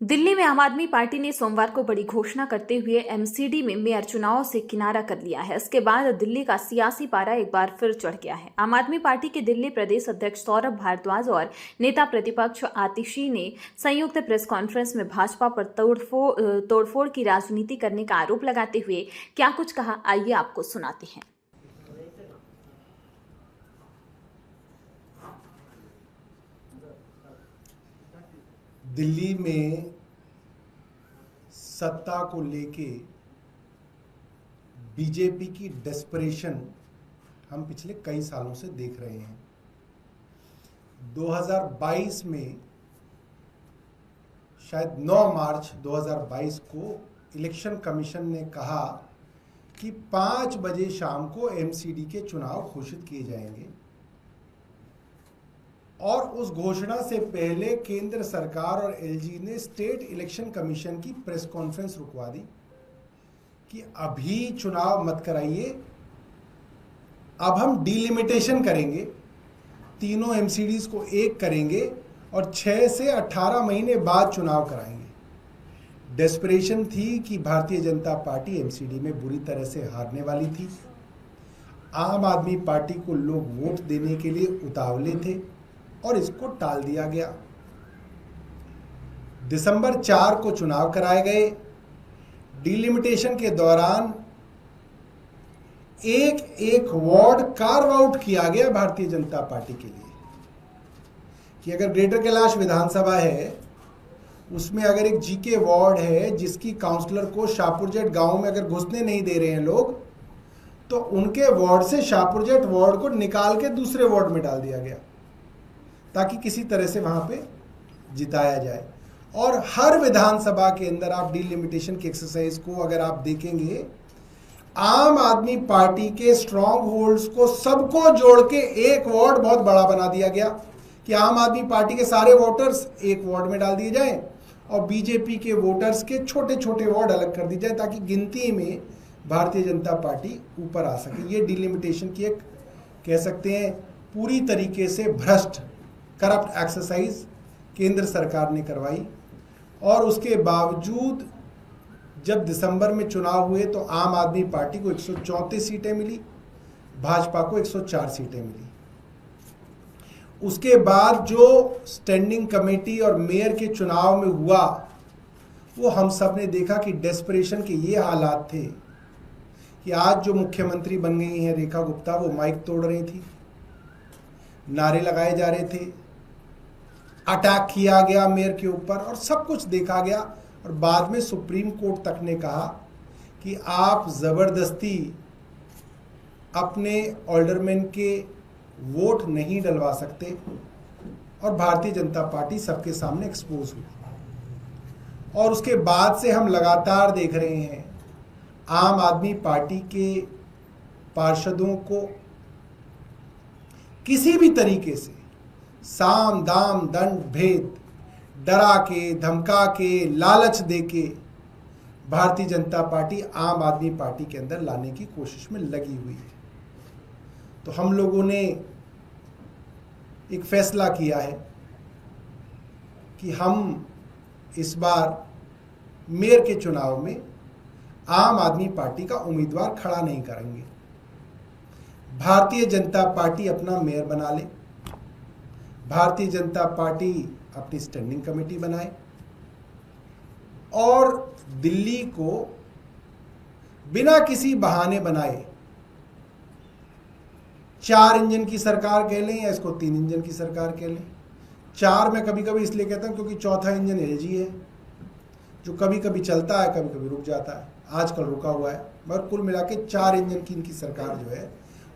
दिल्ली में आम आदमी पार्टी ने सोमवार को बड़ी घोषणा करते हुए एमसीडी में मेयर चुनाव से किनारा कर लिया है। इसके बाद दिल्ली का सियासी पारा एक बार फिर चढ़ गया है। आम आदमी पार्टी के दिल्ली प्रदेश अध्यक्ष सौरभ भारद्वाज और नेता प्रतिपक्ष आतिशी ने संयुक्त प्रेस कॉन्फ्रेंस में भाजपा पर तोड़फोड़ की राजनीति करने का आरोप लगाते हुए क्या कुछ कहा, आइए आपको सुनाते हैं। दिल्ली में सत्ता को लेके बीजेपी की डेस्परेशन हम पिछले कई सालों से देख रहे हैं। 2022 में शायद 9 मार्च 2022 को इलेक्शन कमीशन ने कहा कि 5 बजे शाम को एमसीडी के चुनाव घोषित किए जाएंगे और उस घोषणा से पहले केंद्र सरकार और एलजी ने स्टेट इलेक्शन कमीशन की प्रेस कॉन्फ्रेंस रुकवा दी कि अभी चुनाव मत कराइए, अब हम डिलिमिटेशन करेंगे, तीनों एमसीडीज को एक करेंगे और 6 से 18 महीने बाद चुनाव कराएंगे। डेस्परेशन थी कि भारतीय जनता पार्टी एमसीडी में बुरी तरह से हारने वाली थी। आम आदमी पार्टी को लोग वोट देने के लिए उतावले थे और इसको टाल दिया गया। दिसंबर 4 को चुनाव कराए गए। डिलिमिटेशन के दौरान एक वार्ड कार्व आउट किया गया भारतीय जनता पार्टी के लिए कि अगर ग्रेटर कैलाश विधानसभा है, उसमें अगर एक जीके वार्ड है जिसकी काउंसलर को शाहपुरजेट गांव में अगर घुसने नहीं दे रहे हैं लोग, तो उनके वार्ड से शाहपुरजेट वार्ड को निकाल के दूसरे वार्ड में डाल दिया गया ताकि किसी तरह से वहां पे जिताया जाए। और हर विधानसभा के अंदर आप डिलिमिटेशन की एक्सरसाइज को अगर आप देखेंगे, आम आदमी पार्टी के स्ट्रॉन्ग होल्ड्स को सबको जोड़ के एक वार्ड बहुत बड़ा बना दिया गया कि आम आदमी पार्टी के सारे वोटर्स एक वार्ड में डाल दिए जाएं और बीजेपी के वोटर्स के छोटे छोटे वार्ड अलग कर दिए जाए ताकि गिनती में भारतीय जनता पार्टी ऊपर आ सके। ये डिलिमिटेशन की एक कह सकते हैं पूरी तरीके से भ्रष्ट करप्ट एक्सरसाइज केंद्र सरकार ने करवाई। और उसके बावजूद जब दिसंबर में चुनाव हुए तो आम आदमी पार्टी को 134 सीटें मिली, भाजपा को 104 सीटें मिली। उसके बाद जो स्टैंडिंग कमेटी और मेयर के चुनाव में हुआ, वो हम सब ने देखा कि डेस्परेशन के ये हालात थे कि आज जो मुख्यमंत्री बन गई हैं रेखा गुप्ता, वो माइक तोड़ रही थी, नारे लगाए जा रहे थे, अटैक किया गया मेयर के ऊपर और सब कुछ देखा गया। और बाद में सुप्रीम कोर्ट तक ने कहा कि आप जबरदस्ती अपने ऑल्डरमैन के वोट नहीं डलवा सकते। और भारतीय जनता पार्टी सबके सामने एक्सपोज हुई। और उसके बाद से हम लगातार देख रहे हैं आम आदमी पार्टी के पार्षदों को किसी भी तरीके से साम दाम दंड भेद, डरा के, धमका के, लालच दे के भारतीय जनता पार्टी आम आदमी पार्टी के अंदर लाने की कोशिश में लगी हुई है। तो हम लोगों ने एक फैसला किया है कि हम इस बार मेयर के चुनाव में आम आदमी पार्टी का उम्मीदवार खड़ा नहीं करेंगे। भारतीय जनता पार्टी अपना मेयर बना ले, भारतीय जनता पार्टी अपनी स्टैंडिंग कमेटी बनाए और दिल्ली को बिना किसी बहाने बनाए 4 इंजन की सरकार कह लें या इसको 3 इंजन की सरकार कह लें। 4 मैं कभी कभी इसलिए कहता हूं क्योंकि चौथा इंजन एलजी है जो कभी कभी चलता है, कभी कभी रुक जाता है, आजकल रुका हुआ है, मगर कुल मिला के 4 इंजन की इनकी सरकार जो है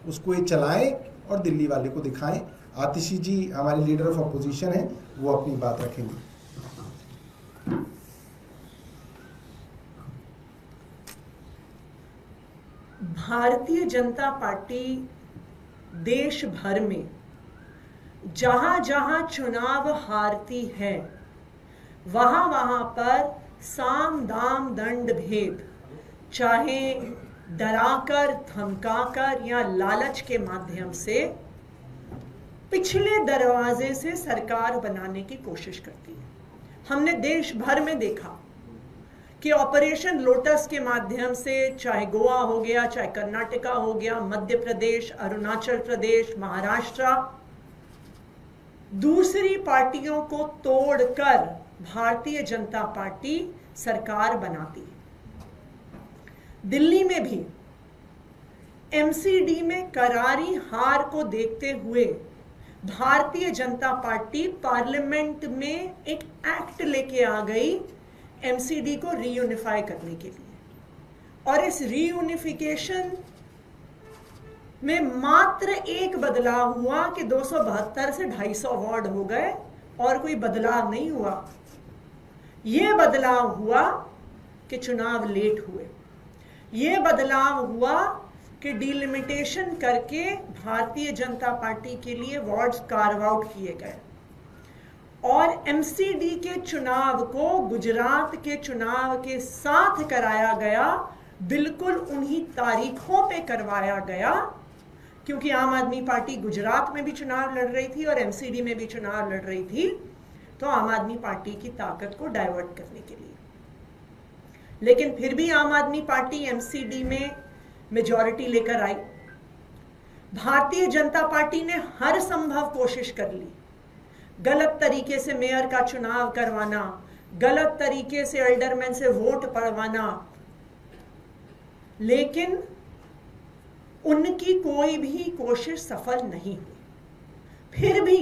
उसको ये चलाएं और दिल्ली वाले को दिखाएं। आतिशी जी हमारे लीडर ऑफ अपोजिशन हैं, वो अपनी बात रखेंगे। भारतीय जनता पार्टी देश भर में जहां जहां चुनाव हारती है, वहां वहां पर साम दाम दंड भेद, चाहे डराकर, धमकाकर या लालच के माध्यम से पिछले दरवाजे से सरकार बनाने की कोशिश करती है। हमने देश भर में देखा कि ऑपरेशन लोटस के माध्यम से, चाहे गोवा हो गया, चाहे कर्नाटका हो गया, मध्य प्रदेश, अरुणाचल प्रदेश, महाराष्ट्र, दूसरी पार्टियों को तोड़कर भारतीय जनता पार्टी सरकार बनाती है। दिल्ली में भी एमसीडी में करारी हार को देखते हुए भारतीय जनता पार्टी पार्लियामेंट में एक एक्ट लेके आ गई एमसीडी को रीयूनिफाई करने के लिए, और इस रीयूनिफिकेशन में मात्र एक बदलाव हुआ कि 272 से 250 वार्ड हो गए, और कोई बदलाव नहीं हुआ। यह बदलाव हुआ कि चुनाव लेट हुए, यह बदलाव हुआ कि डिलिमिटेशन करके भारतीय जनता पार्टी के लिए वार्ड्स कार्व आउट किए गए, और एमसीडी के चुनाव को गुजरात के चुनाव के साथ कराया गया, बिल्कुल उन्हीं तारीखों पे करवाया गया, क्योंकि आम आदमी पार्टी गुजरात में भी चुनाव लड़ रही थी और एमसीडी में भी चुनाव लड़ रही थी, तो आम आदमी पार्टी की ताकत को डाइवर्ट करने के लिए। लेकिन फिर भी आम आदमी पार्टी एमसीडी में मेजॉरिटी लेकर आई। भारतीय जनता पार्टी ने हर संभव कोशिश कर ली, गलत तरीके से मेयर का चुनाव करवाना, गलत तरीके से एल्डरमैन से वोट पड़वाना, लेकिन उनकी कोई भी कोशिश सफल नहीं हुई। फिर भी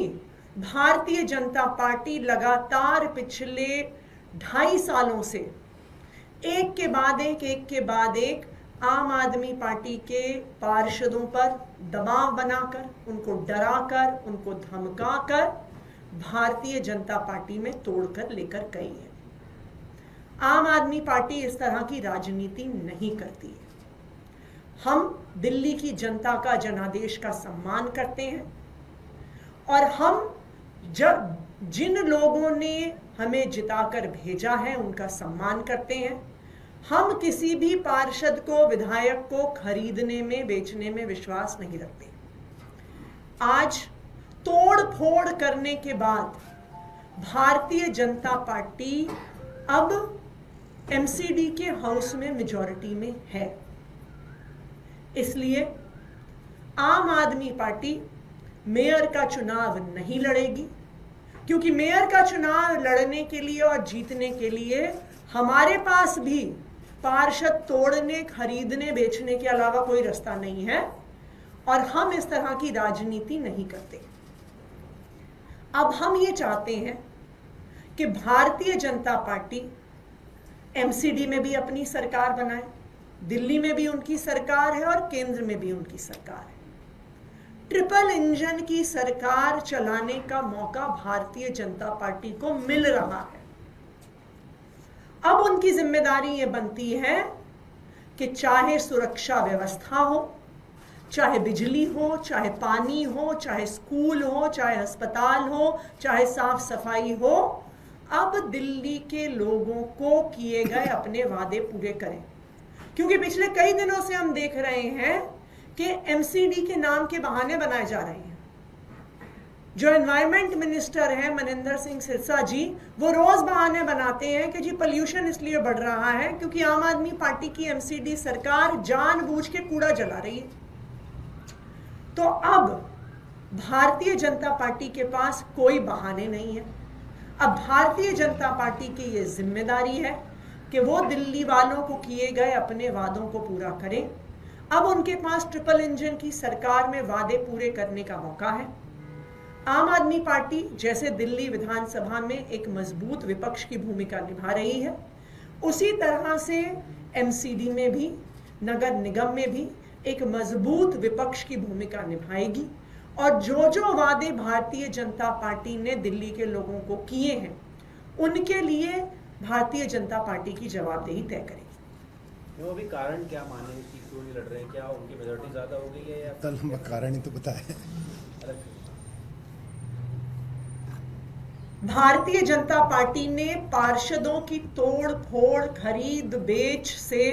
भारतीय जनता पार्टी लगातार पिछले 2.5 सालों से एक के बाद एक आम आदमी पार्टी के पार्षदों पर दबाव बनाकर, उनको डराकर, उनको धमकाकर भारतीय जनता पार्टी में तोड़कर लेकर गई है। आम आदमी पार्टी इस तरह की राजनीति नहीं करती है। हम दिल्ली की जनता का जनादेश का सम्मान करते हैं, और हम जिन लोगों ने हमें जिताकर भेजा है उनका सम्मान करते हैं। हम किसी भी पार्षद को, विधायक को खरीदने में, बेचने में विश्वास नहीं रखते। आज तोड़ फोड़ करने के बाद भारतीय जनता पार्टी अब एमसीडी के हाउस में मेजॉरिटी में है, इसलिए आम आदमी पार्टी मेयर का चुनाव नहीं लड़ेगी, क्योंकि मेयर का चुनाव लड़ने के लिए और जीतने के लिए हमारे पास भी पार्षद तोड़ने, खरीदने, बेचने के अलावा कोई रास्ता नहीं है, और हम इस तरह की राजनीति नहीं करते। अब हम ये चाहते हैं कि भारतीय जनता पार्टी एमसीडी में भी अपनी सरकार बनाए, दिल्ली में भी उनकी सरकार है और केंद्र में भी उनकी सरकार है। ट्रिपल इंजन की सरकार चलाने का मौका भारतीय जनता पार्टी को मिल रहा है। अब उनकी जिम्मेदारी ये बनती है कि चाहे सुरक्षा व्यवस्था हो, चाहे बिजली हो, चाहे पानी हो, चाहे स्कूल हो, चाहे अस्पताल हो, चाहे साफ सफाई हो, अब दिल्ली के लोगों को किए गए अपने वादे पूरे करें। क्योंकि पिछले कई दिनों से हम देख रहे हैं कि एमसीडी के नाम के बहाने बनाए जा रहे हैं। जो एनवायरमेंट मिनिस्टर है मनिंदर सिंह सिरसा जी, वो रोज बहाने बनाते हैं कि जी पोल्यूशन इसलिए बढ़ रहा है क्योंकि आम आदमी पार्टी की एमसीडी सरकार जानबूझ के कूड़ा जला रही है। तो अब भारतीय जनता पार्टी के पास कोई बहाने नहीं है। अब भारतीय जनता पार्टी की ये जिम्मेदारी है कि वो दिल्ली वालों को किए गए अपने वादों को पूरा करें। अब उनके पास ट्रिपल इंजन की सरकार में वादे पूरे करने का मौका है। आम आदमी पार्टी जैसे दिल्ली विधानसभा में एक मजबूत विपक्ष की भूमिका निभा रही है, उसी तरह से एमसीडी में भी, नगर निगम में भी एक मजबूत विपक्ष की भूमिका निभाएगी। और जो जो वादे भारतीय जनता पार्टी ने दिल्ली के लोगों को किए हैं, उनके लिए भारतीय जनता पार्टी की जवाबदेही तय करेगी। वो अभी कारण क्या माने कि क्यों नहीं लड़ रहे हैं? क्या उनकी मेजॉरिटी ज्यादा हो गई है या लंबा कारण ही तो बताया। भारतीय जनता पार्टी ने पार्षदों की तोड़ फोड़, खरीद बेच से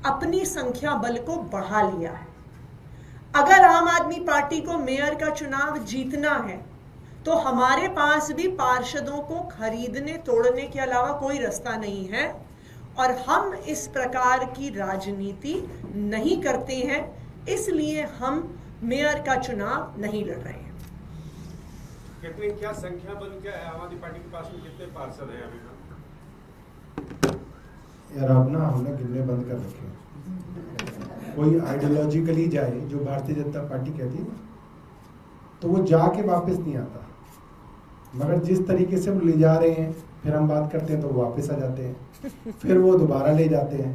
अपनी संख्या बल को बढ़ा लिया है। अगर आम आदमी पार्टी को मेयर का चुनाव जीतना है तो हमारे पास भी पार्षदों को खरीदने तोड़ने के अलावा कोई रास्ता नहीं है और हम इस प्रकार की राजनीति नहीं करते हैं, इसलिए हम मेयर का चुनाव नहीं लड़ रहे हैं। कितनी क्या संख्या बल क्या है आम आदमी पार्टी के पास में, कितने पार्षद हैं अभी? यार अब ना हमने गिनने बंद कर रखे हैं। कोई आइडियोलॉजिकली जाए जो भारतीय जनता पार्टी कहती है तो वो जाके वापस नहीं आता, मगर जिस तरीके से वो ले जा रहे हैं फिर हम बात करते हैं तो वो वापस आ जाते हैं, फिर वो दोबारा ले जाते हैं।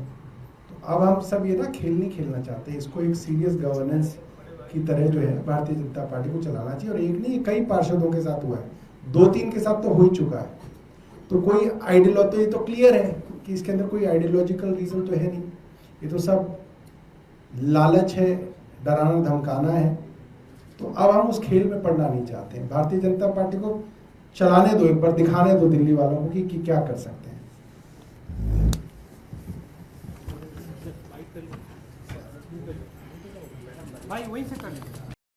तो अब हम सब ये ना खेल नहीं खेलना चाहते, इसको एक सीरियस गवर्नेंस की तरह जो है भारतीय जनता पार्टी को चलाना चाहिए। और एक नहीं, कई पार्षदों के साथ हुआ है, 2-3 के साथ तो हो ही चुका है। तो कोई आइडियोलॉजी तो क्लियर है कि इसके अंदर कोई आइडियोलॉजिकल रीजन तो है नहीं, ये तो सब लालच है, डराना धमकाना है। तो अब हम उस खेल में पड़ना नहीं चाहते हैं। भारतीय जनता पार्टी को चलाने दो, एक बार दिखाने दो दिल्ली वालों को कि क्या कर सकते हैं। भाई वहीं से कर लीजिए।